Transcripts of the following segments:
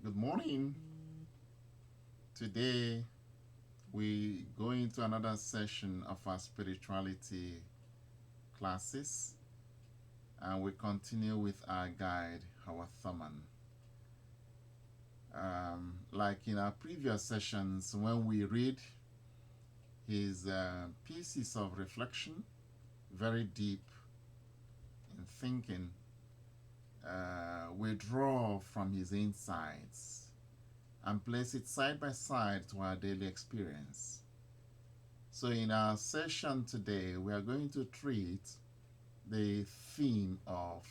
Good morning. Today we go into another session of our spirituality classes and we continue with our guide, Howard Thurman. Like in our previous sessions, when we read his pieces of reflection, very deep in thinking, we draw from his insights and place it side by side to our daily experience. So, in our session today, we are going to treat the theme of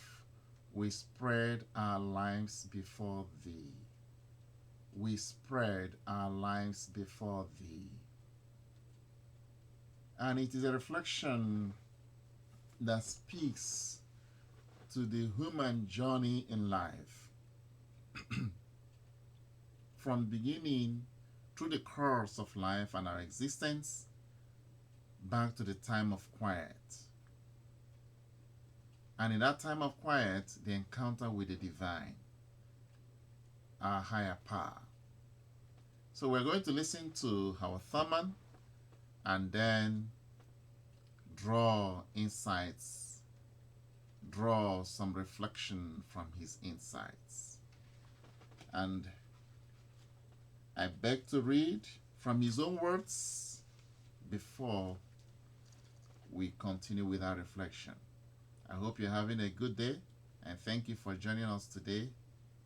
we spread our lives before thee. We spread our lives before thee. And it is a reflection that speaks to the human journey in life from beginning through the course of life and our existence back to the time of quiet. And in that time of quiet, the encounter with the divine, our higher power. So we're going to listen to Howard Thurman and then draw insights, draw some reflection from his insights. And I beg to read from his own words before we continue with our reflection. I hope you're having a good day and thank you for joining us today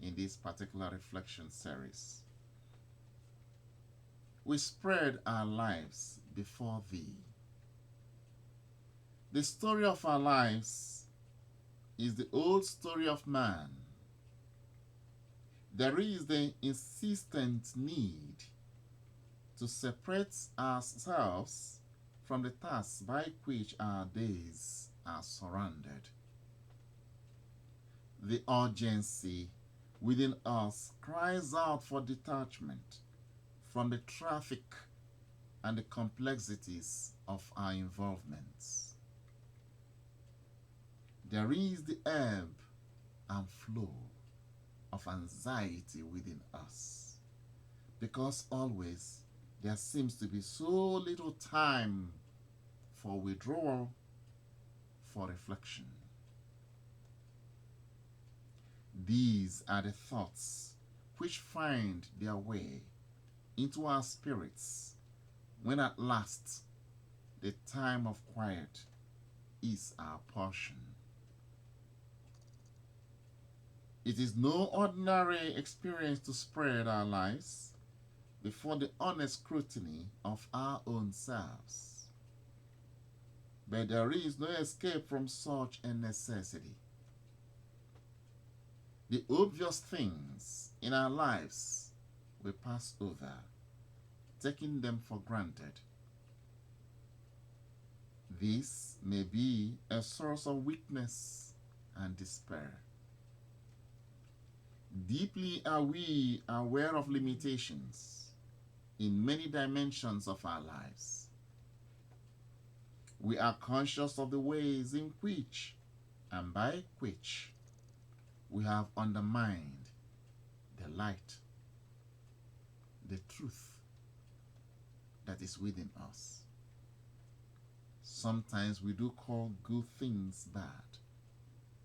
in this particular reflection series. We spread our lives before thee. The story of our lives is the old story of man. There is the insistent need to separate ourselves from the tasks by which our days are surrounded. The urgency within us cries out for detachment from the traffic and the complexities of our involvements. There is the ebb and flow of anxiety within us because always there seems to be so little time for withdrawal, for reflection. These are the thoughts which find their way into our spirits when at last the time of quiet is our portion. It is no ordinary experience to spread our lives before the honest scrutiny of our own selves. But there is no escape from such a necessity. The obvious things in our lives we pass over, taking them for granted. This may be a source of weakness and despair. Deeply are we aware of limitations in many dimensions of our lives. We are conscious of the ways in which and by which we have undermined the light, the truth that is within us. Sometimes we do call good things bad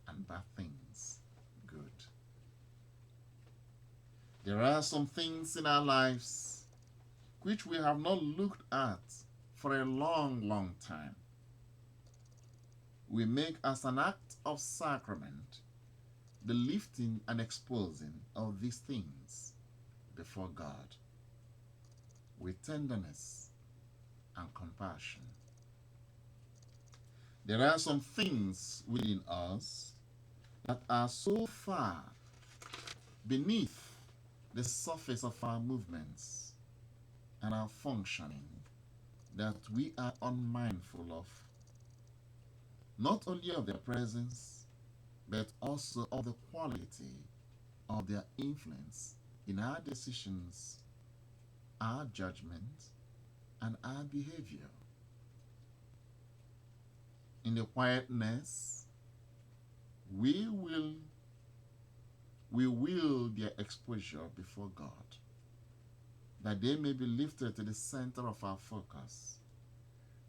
and bad things good. There are some things in our lives which we have not looked at for a long time. We make as an act of sacrament the lifting and exposing of these things before God with tenderness and compassion. There are some things within us that are so far beneath the surface of our movements and our functioning that we are unmindful of, not only of their presence, but also of the quality of their influence in our decisions, our judgment, and our behavior. In the quietness, we will we will their exposure before God, that they may be lifted to the center of our focus,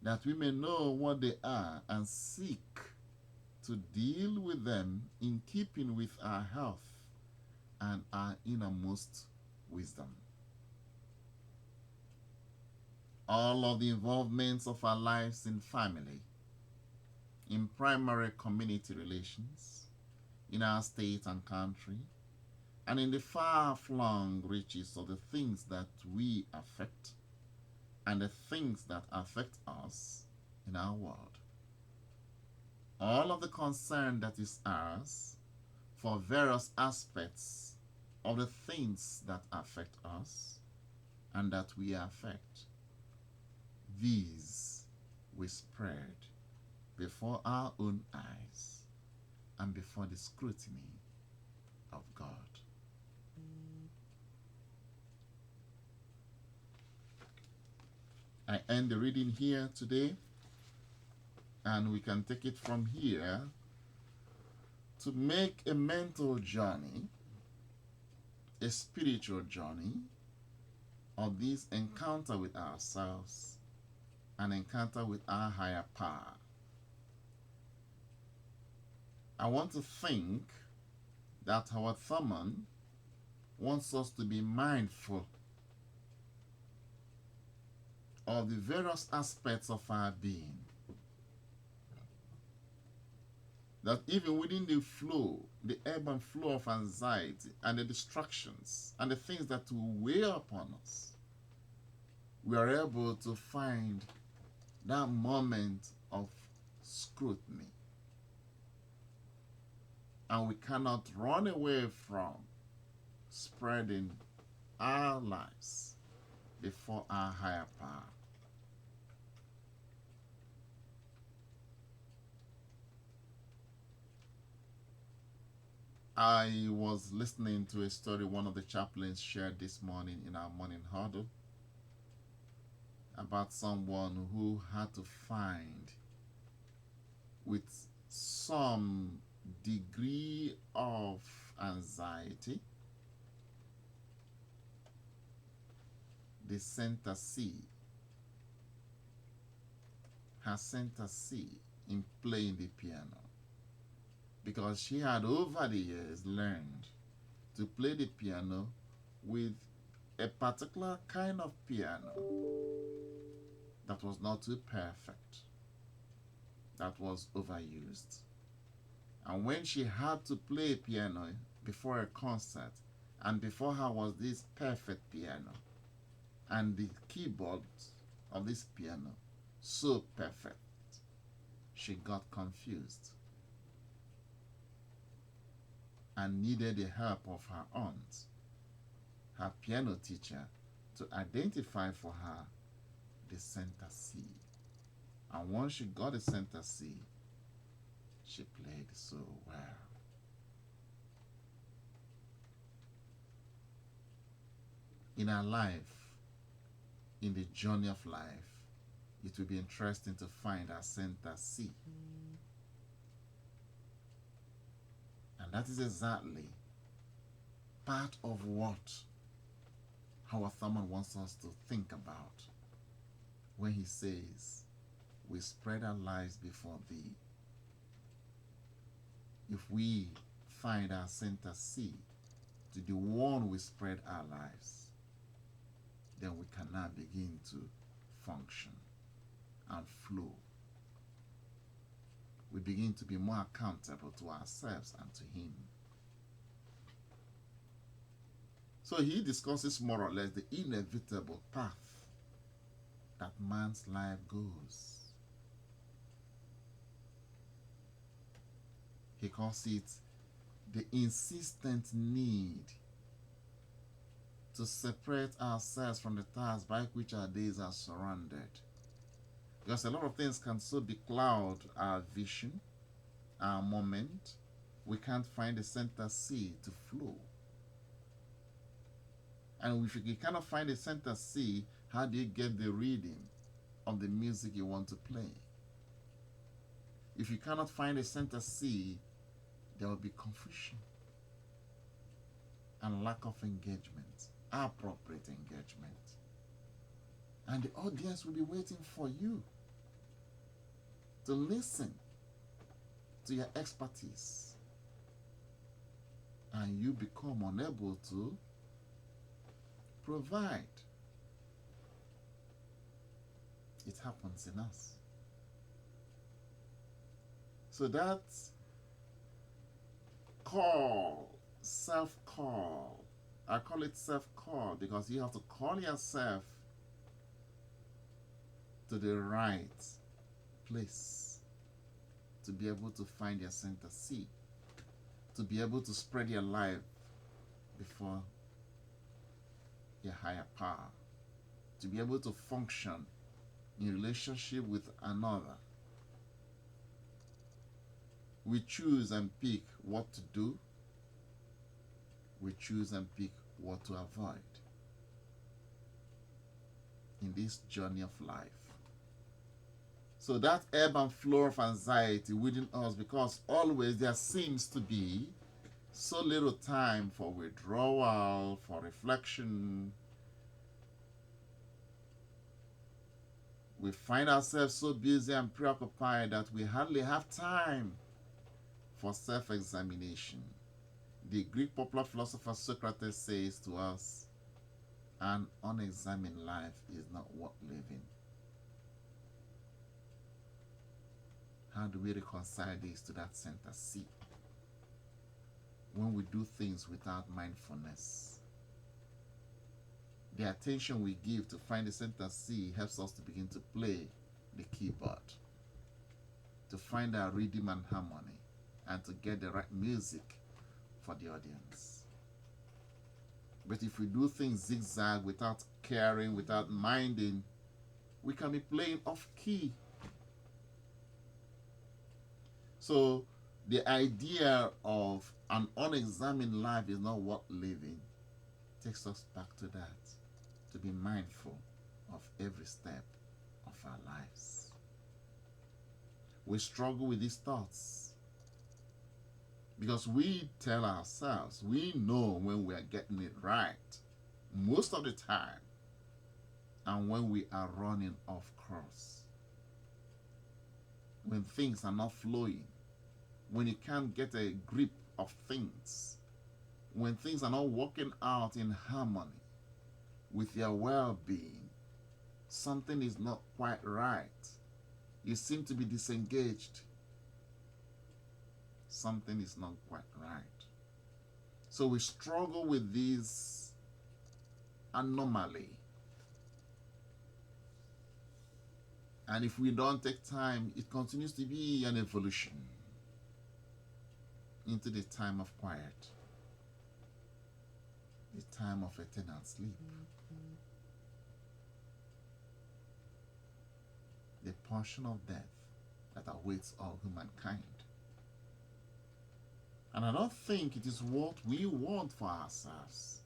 that we may know what they are and seek to deal with them in keeping with our health and our innermost wisdom. All of the involvements of our lives in family, in primary community relations, in our state and country, and in the far-flung reaches of the things that we affect and the things that affect us in our world. All of the concern that is ours for various aspects of the things that affect us and that we affect, these we spread before our own eyes and before the scrutiny of God. I end the reading here today, and we can take it from here to make a mental journey, a spiritual journey of this encounter with ourselves, an encounter with our higher power. I want to think that our Thurman wants us to be mindful of the various aspects of our being. That even within the flow, the ebb and flow of anxiety and the distractions and the things that will weigh upon us, we are able to find that moment of scrutiny. And we cannot run away from spreading our lives before our higher power. I was listening to a story one of the chaplains shared this morning in our morning huddle about someone who had to find, with some degree of anxiety, the center C, her center C in playing the piano, because she had over the years learned to play the piano with a particular kind of piano that was not too perfect, that was overused. And when she had to play piano before a concert, and before her was this perfect piano, and the keyboard of this piano so perfect, she got confused and needed the help of her aunt, her piano teacher, to identify for her the center C. And once she got the center C, she played so well. In our life, in the journey of life, it will be interesting to find our center C. And that is exactly part of what Howard Thurman wants us to think about when he says, we spread our lives before thee. If we find our center C to the one we spread our lives, then we can now begin to function and flow. We begin to be more accountable to ourselves and to him. So he discusses more or less the inevitable path that man's life goes. He calls it the insistent need to separate ourselves from the task by which our days are surrounded. Because a lot of things can so becloud our vision, our moment. We can't find the center C to flow. And if you cannot find the center C, how do you get the reading of the music you want to play? If you cannot find a center C, there will be confusion. and lack of engagement, appropriate engagement. And the audience will be waiting for you to listen to your expertise, and you become unable to provide. It happens in us. So that call, self-call, I call it self-call because you have to call yourself to the right place to be able to find your center C, to be able to spread your life before your higher power, to be able to function in relationship with another. We choose and pick what to do. We choose and pick what to avoid in this journey of life. So that ebb and flow of anxiety within us, because always there seems to be so little time for withdrawal, for reflection. We find ourselves so busy and preoccupied that we hardly have time for self-examination. The Greek popular philosopher Socrates says to us, an unexamined life is not worth living. How do we reconcile this to that center C? When we do things without mindfulness, the attention we give to find the center C helps us to begin to play the keyboard, to find our rhythm and harmony, and to get the right music for the audience. But if we do things zigzag, without caring, without minding, we can be playing off key. So the idea of an unexamined life is not worth living takes us back to that, to be mindful of every step of our lives. We struggle with these thoughts because we tell ourselves we know when we are getting it right most of the time and when we are running off course, when things are not flowing, when you can't get a grip of things, when things are not working out in harmony with your well-being, something is not quite right. You seem to be disengaged. Something is not quite right. So we struggle with this anomaly. And if we don't take time, it continues to be an evolution into the time of quiet, the time of eternal sleep, the portion of death that awaits all humankind. And I don't think it is what we want for ourselves,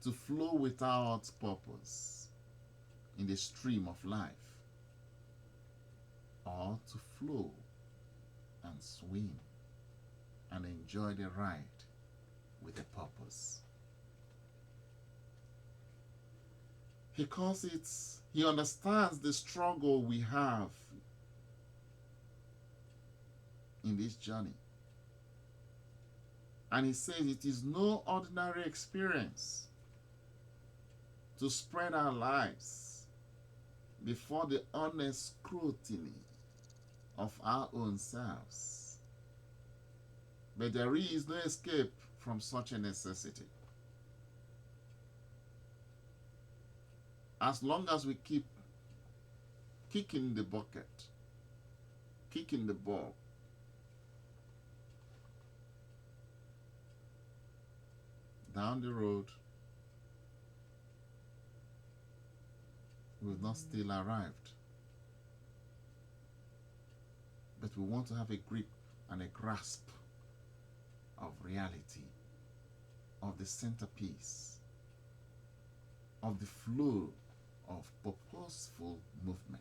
to flow without purpose in the stream of life, or to flow and swim and enjoy the ride with a purpose. Because he understands the struggle we have in this journey. And he says it is no ordinary experience to spread our lives before the honest scrutiny of our own selves. But there is no escape from such a necessity. As long as we keep kicking the bucket, kicking the ball, down the road, we've not still arrived. But we want to have a grip and a grasp of reality, of the centerpiece, of the flow of purposeful movement.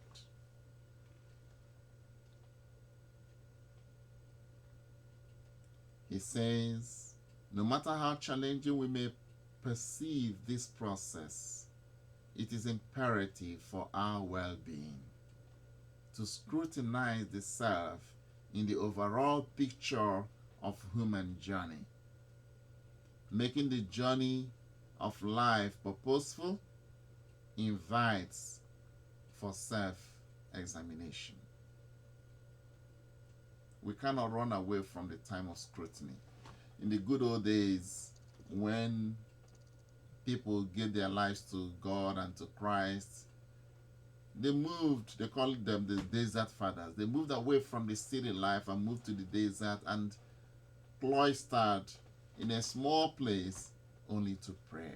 He says, No matter how challenging we may perceive this process, it is imperative for our well-being to scrutinize the self in the overall picture of human journey. Making the journey of life purposeful invites for self-examination. We cannot run away from the time of scrutiny. In the good old days, when people gave their lives to God and to Christ, they moved, they called them the desert fathers. They moved away from the city life and moved to the desert and cloistered in a small place only to pray.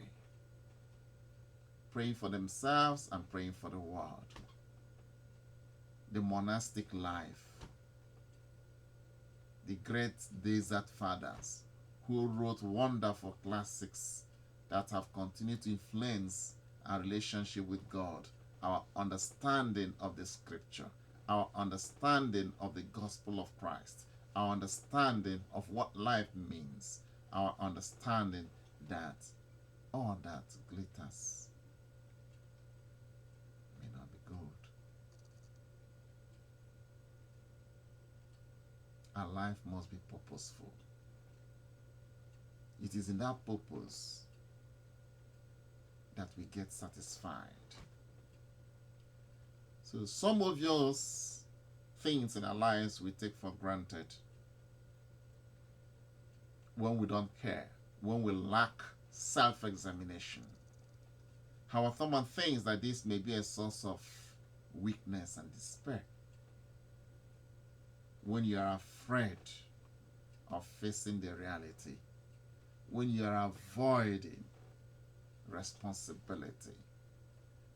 Praying for themselves and praying for the world. The monastic life. The great desert fathers who wrote wonderful classics that have continued to influence our relationship with God, our understanding of the scripture, our understanding of the gospel of Christ, our understanding of what life means, our understanding that all that glitters may not be gold. Our life must be purposeful. It is in that purpose that we get satisfied. So some of those things in our lives we take for granted when we don't care, when we lack self-examination. Howard Thurman thinks that this may be a source of weakness and despair. When you are afraid of facing the reality, when you are avoiding responsibility,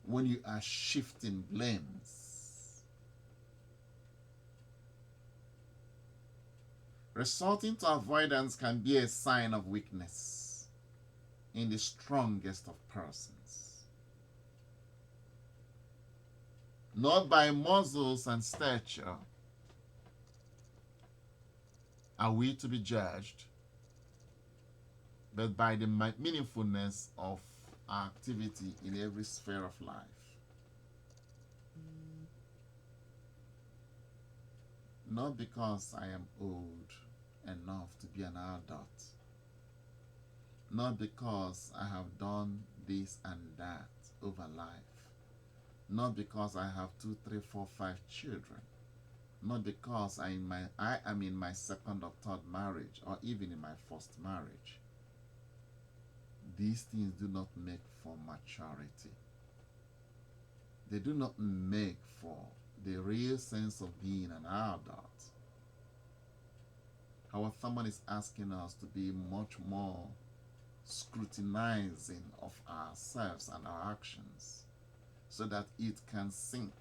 when you are shifting blames. Resorting to avoidance can be a sign of weakness in the strongest of persons. Not by muscles and stature are we to be judged, but by the meaningfulness of our activity in every sphere of life. Not because I am old enough to be an adult, not because I have done this and that over life, not because I have 2, 3, 4, 5 children, not because I am in my second or third marriage or even in my first marriage. These things do not make for maturity. They do not make for the real sense of being an adult. Howard Thurman is asking us to be much more scrutinizing of ourselves and our actions so that it can sync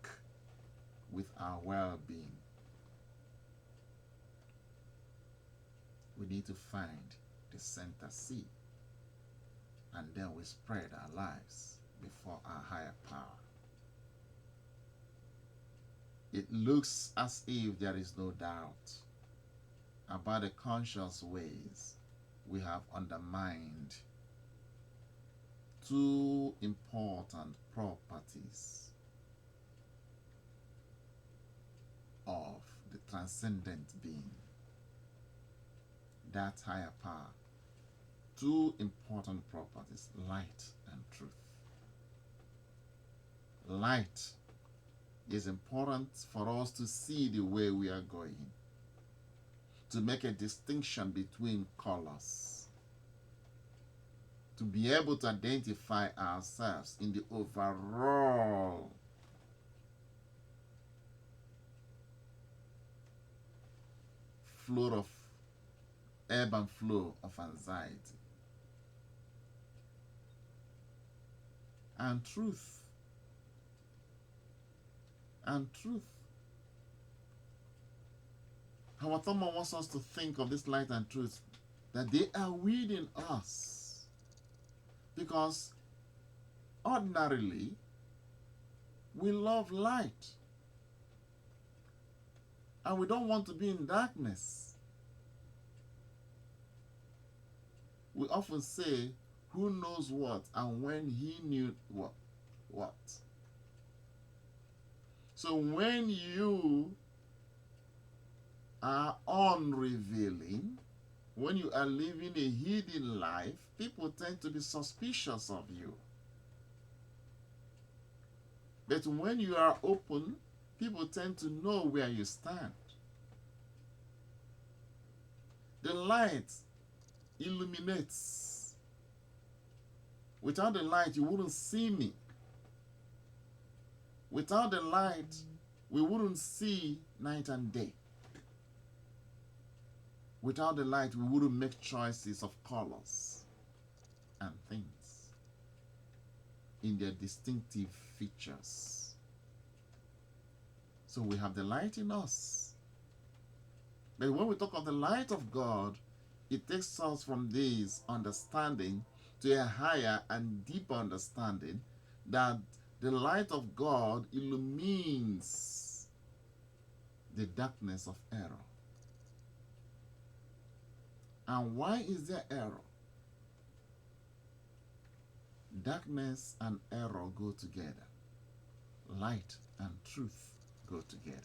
with our well-being. We need to find the center C, and then we spread our lives before our higher power. It looks as if there is no doubt about the conscious ways we have undermined 2 important properties of the transcendent being, that higher power. 2 important properties, light and truth. Light is important for us to see the way we are going, to make a distinction between colors, to be able to identify ourselves in the overall flow of ebb and flow of anxiety. And truth. And truth. Howard Thurman wants us to think of this light and truth, that they are within us. Because ordinarily, we love light. And we don't want to be in darkness. we often say, who knows what and when he knew what? What? So when you are unrevealing, when you are living a hidden life, people tend to be suspicious of you. But when you are open, people tend to know where you stand. The light illuminates. Without the light, you wouldn't see me. Without the light, we wouldn't see night and day. Without the light, we wouldn't make choices of colors and things in their distinctive features. So we have the light in us. But when we talk of the light of God, it takes us from this understanding to a higher and deeper understanding that the light of God illumines the darkness of error. And why is there error? Darkness and error go together. Light and truth go together.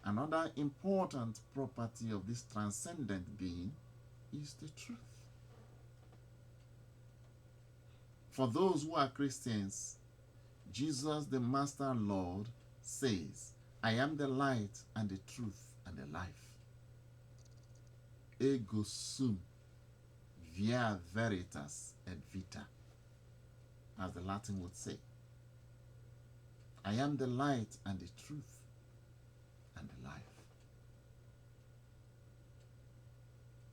Another important property of this transcendent being is the truth. For those who are Christians, Jesus, the Master and Lord, says, I am the light and the truth and the life. Ego sum, via veritas et vita, as the Latin would say. I am the light and the truth and the life.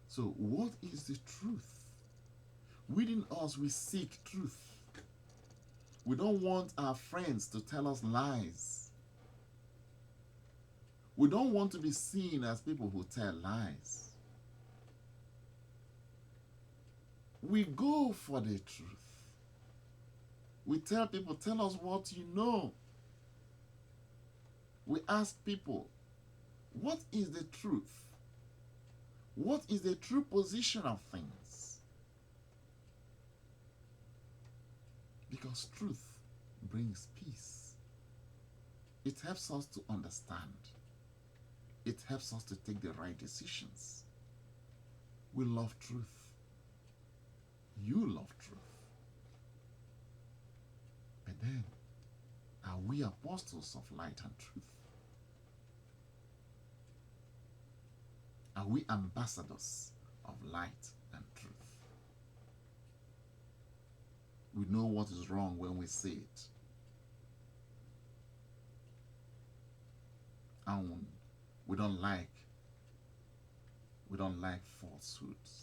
So what is the truth? Within us, we seek truth. We don't want our friends to tell us lies. We don't want to be seen as people who tell lies. We go for the truth. We tell people, tell us what you know. We ask people, what is the truth? What is the true position of things? Because truth brings peace. It helps us to understand. It helps us to take the right decisions. We love truth. You love truth. But then, are we apostles of light and truth? Are we ambassadors of light and truth? We know what is wrong when we say it. And we don't like falsehoods.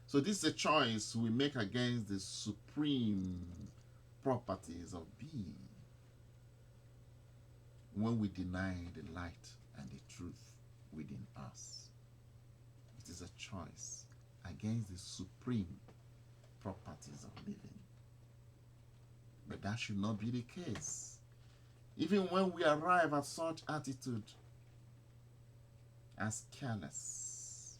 So this is a choice we make against the supreme properties of being when we deny the light and the truth within us. It is a choice against the supreme properties of living. But that should not be the case. Even when we arrive at such attitude as careless,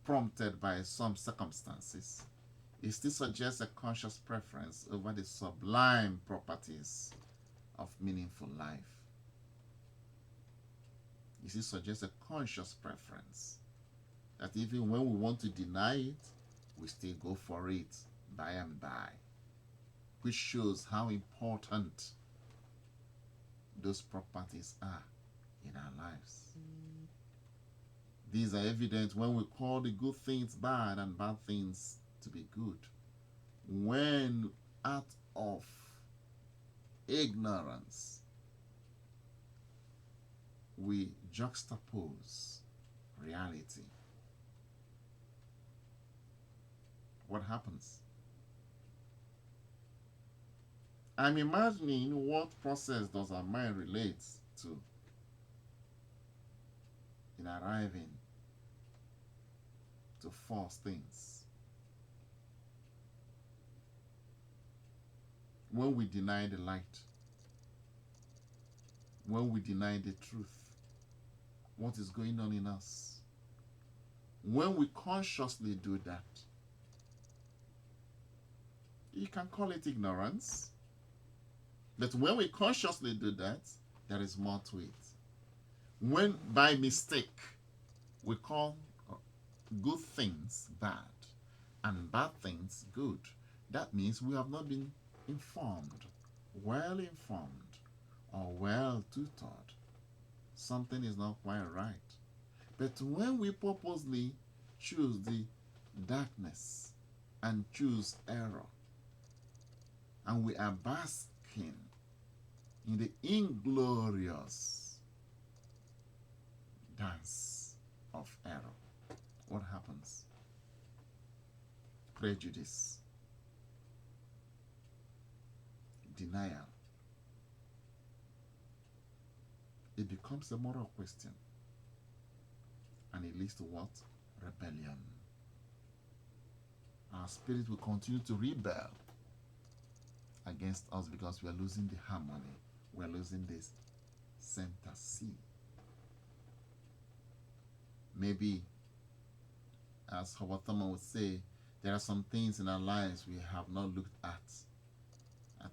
prompted by some circumstances, it still suggests a conscious preference over the sublime properties of meaningful life. It still suggests a conscious preference that even when we want to deny it, we still go for it by and by, which shows how important those properties are in our lives. These are evident when we call the good things bad and bad things to be good. When out of ignorance we juxtapose reality, what happens? I'm imagining what process does our mind relate to in arriving to false things. When we deny the light, when we deny the truth, what is going on in us. When we consciously do that, you can call it ignorance. But when we consciously do that, there is more to it. When by mistake we call good things bad and bad things good, that means we have not been informed, well informed, or well tutored. Something is not quite right. But when we purposely choose the darkness and choose error, and we are basking in the inglorious dance of error, what happens? Prejudice, denial. It becomes a moral question, and it leads to what? Rebellion. Our spirit will continue to rebel against us because we are losing the harmony. We are losing this center C. Maybe, as Howard Thurman would say, there are some things in our lives we have not looked at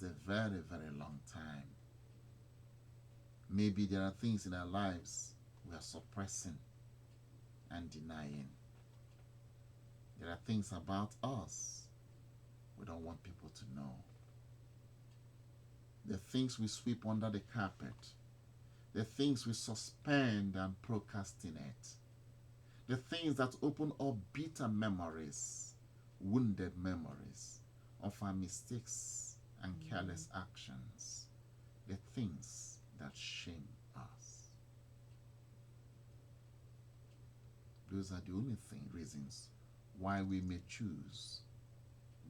a very, very long time. Maybe there are things in our lives we are suppressing and denying. There are things about us we don't want people to know. The things we sweep under the carpet, the things we suspend and procrastinate, the things that open up bitter memories, wounded memories of our mistakes and careless actions, the things that shame us. Those are the only reasons why we may choose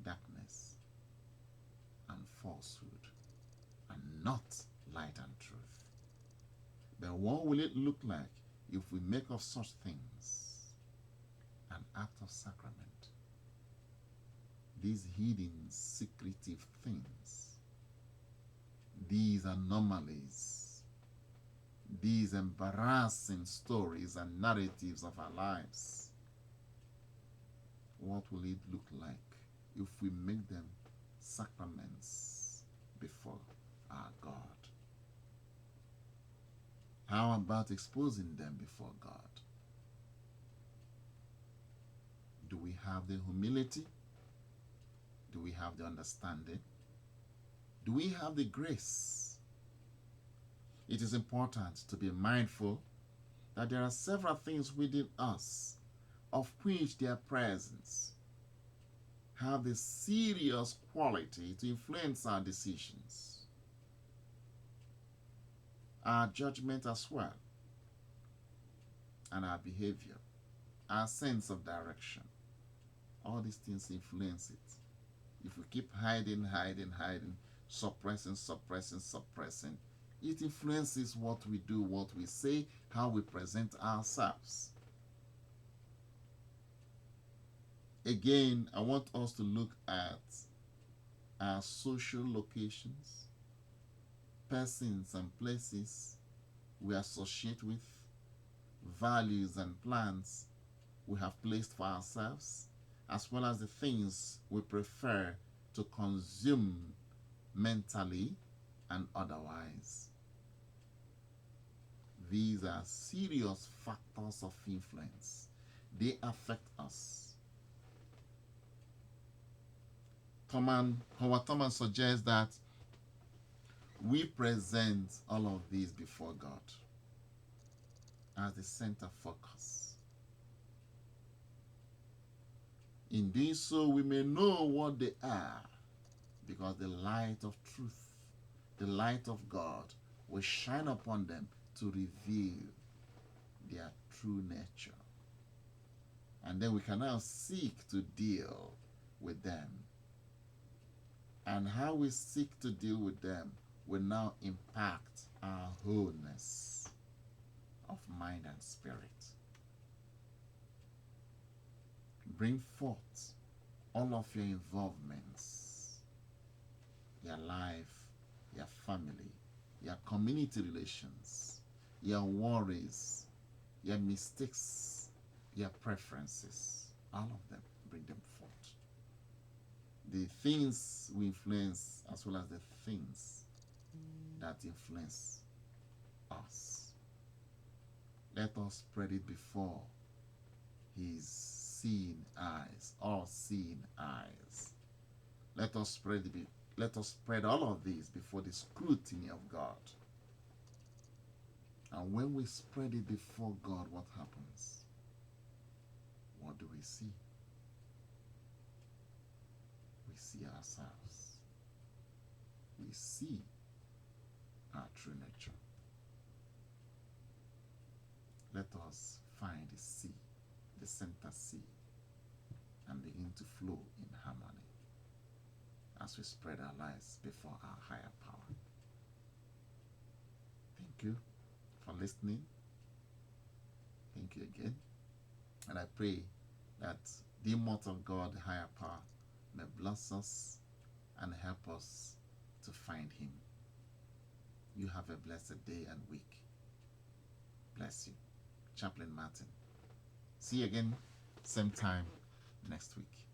darkness and falsehood and not light and truth. But what will it look like if we make of such things an act of sacrament? These hidden, secretive things, these anomalies, these embarrassing stories and narratives of our lives, what will it look like if we make them sacraments before our God? How about exposing them before God? Do we have the humility? Do we have the understanding? Do we have the grace? It is important to be mindful that there are several things within us of which their presence have the serious quality to influence our decisions, our judgment as well, and our behavior, our sense of direction. All these things influence it. If we keep hiding, suppressing, it influences what we do, what we say, how we present ourselves. Again, I want us to look at our social locations, persons and places we associate with, values and plans we have placed for ourselves, as well as the things we prefer to consume mentally and otherwise. These are serious factors of influence. They affect us. Howard Thurman suggests that we present all of these before God as the center focus. In doing so, we may know what they are, because the light of truth, the light of God, will shine upon them to reveal their true nature. And then we can now seek to deal with them. And how we seek to deal with them will now impact our wholeness of mind and spirit. Bring forth all of your involvements, your life, your family, your community relations, your worries, your mistakes, your preferences, all of them, bring them forth. The things we influence as well as the things that influence us. Let us spread it before his seeing eyes, all seeing eyes. Let us spread all of these before the scrutiny of God. And when we spread it before God, what happens? What do we see? We see ourselves. We see our true nature. Let us find the sea, the center sea, and begin to flow in harmony as we spread our lives before our higher power. Thank you for listening. Thank you again. And I pray that the immortal God, the higher power, may bless us and help us to find him. You have a blessed day and week. Bless you. Chaplain Martin. See you again, same time next week.